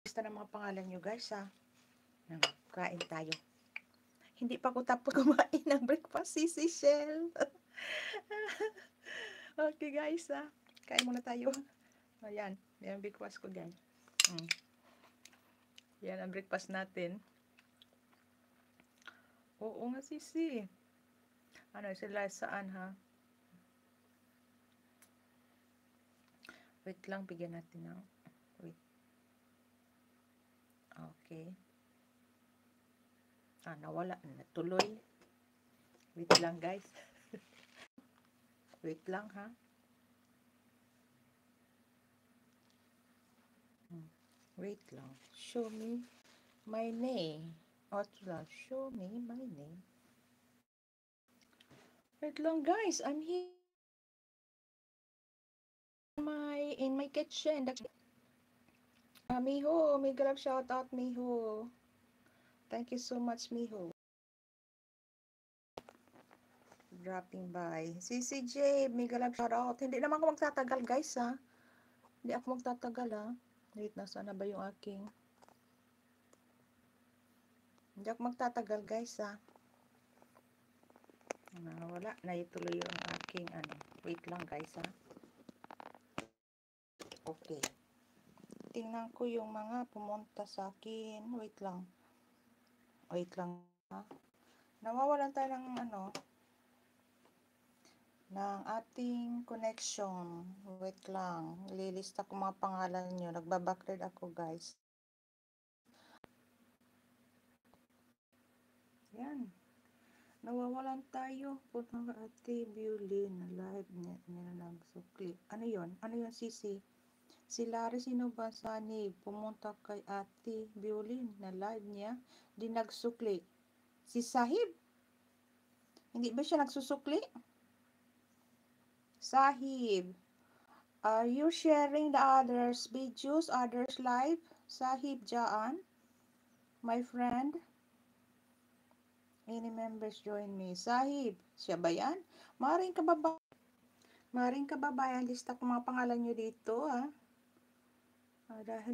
Lista ng mga pangalan nyo guys ha. Kain tayo. Hindi pa ako tapos kumain ng breakfast, si Shell. Okay guys ha. Kain muna tayo. Ayan. Yan ang breakfast ko guys. Yan ang breakfast natin. Oo nga sisi. Ano sila saan ha? Wait lang, bigyan natin ng wait. Okay. Nawala. Natuloy. Wait lang guys. Wait lang ha. Wait lang. Show me my name. Show me my name. Wait lang guys. I'm here. In my kitchen. Miho, may galap shout out Miho. Thank you so much Miho. Dropping by. CCJ, may galap shout out. Hindi naman ako magtatagal guys ha. Hindi ako magtatagal ha. Wait, nasaan na ba yung aking? Hindi ako magtatagal guys ha. Wala, naituloy yung aking ano. Wait lang guys ha. Okay. Tingnan ko yung mga pumunta sa akin. Wait lang. Wait lang ha. Nawawalan tayo ng ano, ng ating connection. Wait lang. Lilista ko mga pangalan nyo. Nagbabackward ako guys. Yan. Nawawalan tayo. Punta ka Ate Violin na live niya nagsukli. Ano yon? Ano yon sisi? Si Larry Sinobasani pumunta kay Ate Violin na live niya. Di nagsukli. Si Sahib? Hindi ba siya nagsusukli? Sahib. Are you sharing the others videos, others live? Sahib Jaan? My friend? Any members join me? Sahib, siya ba yan? Maring kababayan, lista ko mga pangalan nyo dito, ha? Dahil